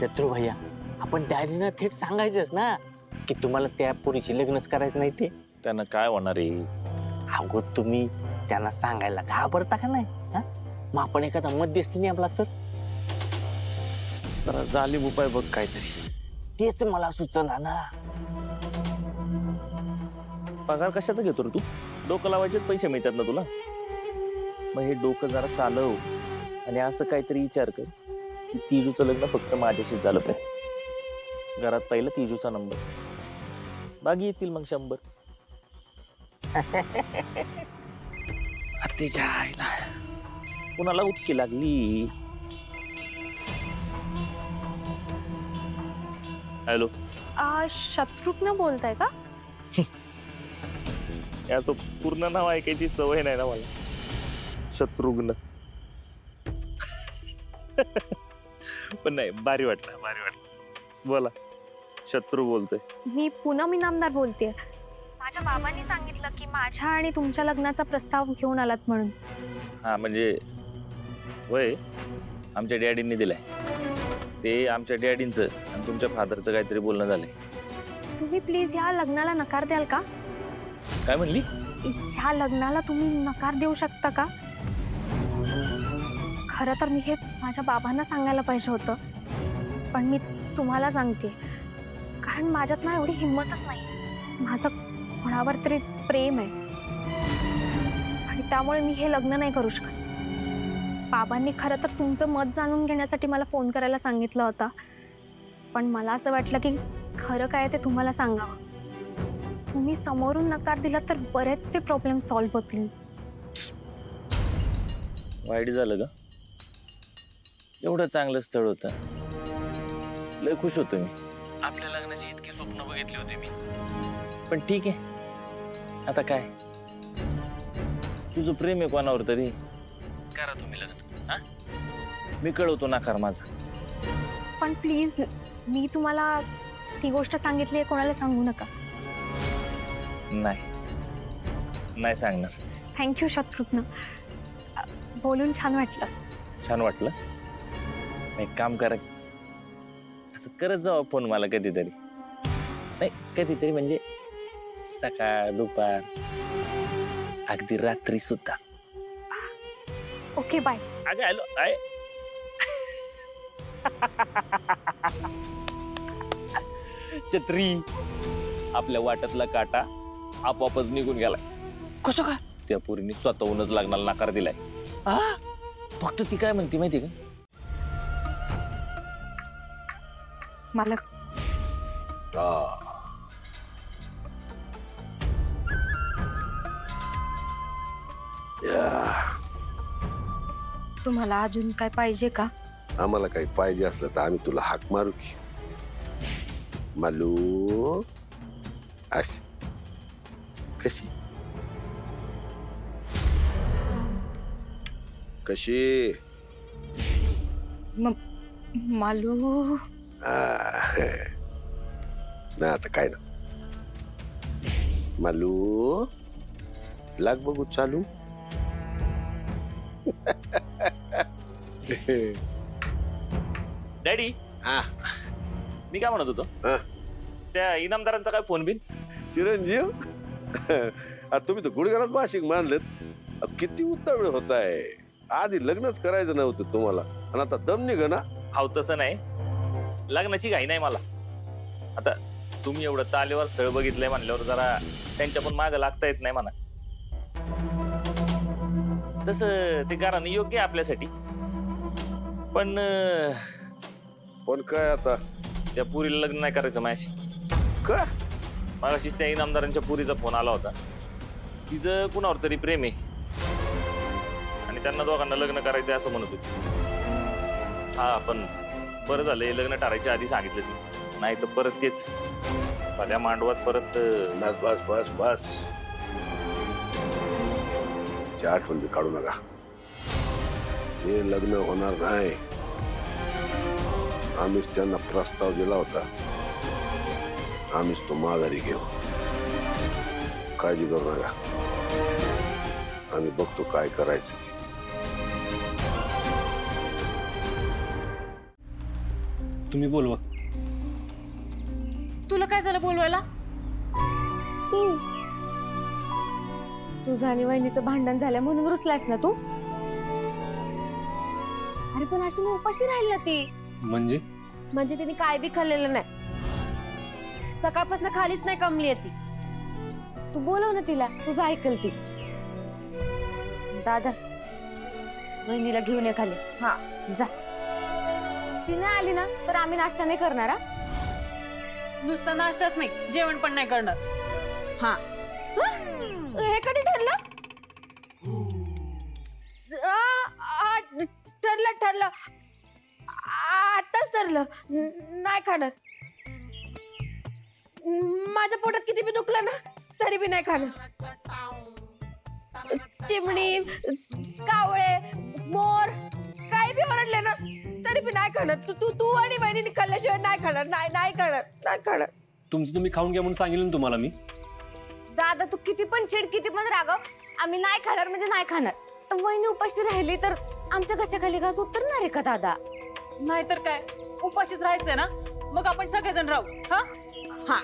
चतुर भैया, आपण डॅडीना थेट सांगायचंच ना की तुम्हाला त्या पोरीशी लग्नच करायचं नाही ते. त्यांना काय होणार आहे? अगो तुम्ही त्यांना सांगायला घाबरता का नाही? मग आपण एखादा मध्यस्थी नेमला तर? जरा जालीम उपाय बघ काहीतरी. तेच मला सुचना ना. पगार कशाचा घेतो रे तू? डोकं लावायचेच पैसे मिळतात ना तुला. मग हे डोकं जरा चालव आणि असं काहीतरी विचार कर की तिजूचं लग्न फक्त माझ्याशी झालं पाहिजे. घरात पहिलं तिजूचा नंबर, बागी येतील मग 100. तिच्या आईला कुणाला उचकी लागली? हॅलो, शत्रुघ्न बोलताय का? याचं पूर्ण नाव ऐकायची सवय नाही ना मला. शत्रुघ्न. पण नाही, भारी वाटलं. बोला. शत्रू बोलतोय. मी पूनम इनामदार बोलतेय. माझ्या बाबांनी सांगितलं की माझ्या आणि तुमच्या लग्नाचा प्रस्ताव घेऊन आलात म्हणून. हा म्हणजे वय आमच्या डॅडींनी दिलाय. ते आमच्या डॅडींचं आणि तुमच्या फादरचं काहीतरी बोलणं झालंय. तुम्ही प्लीज ह्या लग्नाला नकार द्याल का? काय म्हणली? ह्या लग्नाला तुम्ही नकार देऊ शकता का? खरं तर मी हे माझ्या बाबांना सांगायला पाहिजे होतं, पण मी तुम्हाला सांगते कारण माझ्यात ना एवढी हिंमतच नाही. माझं कोणावर तरी प्रेम आहे आणि त्यामुळे मी हे लग्न नाही करू शकत. बाबांनी खरं तर तुमचं मत जाणून घेण्यासाठी मला फोन करायला सांगितलं होता, पण मला असं वाटलं की खरं काय ते तुम्हाला सांगावं. तुम्ही समोरून नकार दिला तर बरेचसे प्रॉब्लेम सॉल्व्ह होतील. वाईट झालं का? एवढं चांगलं स्थळ होतं, लय खुश होतो मी. आपल्या लग्नाची इतकी स्वप्न बघितली होती मी. पण ठीक आहे, आता काय, तुझं प्रेम आहे कोणावर तरी, करा तुम्ही लग्न. हा, मी कळवतो नकार माझा. पण प्लीज, मी तुम्हाला ती गोष्ट सांगितली आहे, कोणाला सांगू नका. नाही सांगणार. थँक्यू शत्रुघ्न, बोलून छान वाटलं. छान वाटलं. एक काम करा, असं करत जाऊ फोन मला कधीतरी. नाही कधीतरी म्हणजे सकाळ, दुपार, अगदी रात्री सुद्धा. Okay, bye. अगं हॅलो, आय छत्री. आपल्या वाट्यातला काटा आपोआपच निघून गेलाय. कसं काय? त्या पोरीने स्वतःहूनच लग्नाला नकार दिलाय. फक्त ती काय म्हणते माहिती का? मालक, तुम्हाला अजून काय पाहिजे का? आम्हाला काही पाहिजे असलं तर आम्ही तुला हाक मारू की. मालू अशी कशी कशी मालू. ना आता काय ना. मालू लाग बघू चालू. डॅडी, मी काय म्हणत होतो, त्या इनामदारांचा काय फोन बिन? चिरंजीव, तुम्ही तर गुडघरात भाषिक मानलेत. किती उतावळ होत आहे. आधी लग्नच करायचं नव्हतं तुम्हाला आणि आता दम निघ ना. हाव तसं नाही, लग्नाची घाई नाही मला. आता तुम्ही एवढं तालेवर स्थळ बघितलंय म्हणल्यावर जरा त्यांच्या पण मागं लागता येत नाही म्हणा. तसं ते घरानं योग्य आहे आपल्यासाठी, पण काय आता त्या पुरीला लग्न नाही करायचं माझ्याशी. का? मगाशीच त्या इनामदारांच्या पुरीचा फोन आला होता. तिचं कुणावर तरी प्रेम आहे आणि त्यांना दोघांना लग्न करायचं असं म्हणत होती. हा, पण बरं झालं हे लग्न ठरायच्या आधी सांगितलं ती, नाही तर परत तेच भल्या मांडवात परत. बस बस बस, आठवण बी काढू नका. हे लग्न होणार नाही. आम्हीच त्यांना प्रस्ताव दिला होता, आम्हीच तो माघारी घेऊ. काळजी करू नका, आम्ही बघतो काय करायचं ते. तुम्ही बोलवा. तुला काय झालं बोलवायला? तुझं आणि वहिनीचं भांडण झालं म्हणून रुसलास ना तू? अरे पण अशी उपाशी राहील ना ती. म्हणजे तिने काय बी खाल्लेलं नाही, सकाळपासून खालीच नाही कमली ती. तू बोलव ना तिला, तुझं ऐकल ती. दादा वहिनीला घेऊन ये खाली. हा जा. ती नाही आली ना तर आम्ही नाश्ता नाही करणार. नुसता नाश्ताच नाही, जेवण पण नाही करणार. हा हे कधी ठरलं? ठरलं आताच ठरलं. नाही खाणार. माझ्या पोटात किती बी दुखलं ना तरी बी नाही खाणार. चिमणी, कावळे, मोर काही बी ओरडले ना तरी बी नाही खाणार. तू आणि बहिणीने खाल्ल्याशिवाय नाही खाणार. नाही खाणार. तुमचं तुम्ही खाऊन घ्या म्हणून सांगितलं ना तुम्हाला मी. दादा तू किती पण चिड, किती पण रागव, आम्ही नाही खाणार म्हणजे नाही खाणार. तर वहिनी उपाशी राहिली तर आमच्या कशाखाली घास उतरणार आहे का दादा? नाहीतर काय, उपाशीच राहायचंय ना, मग आपण सगळेजण राहू. हा हा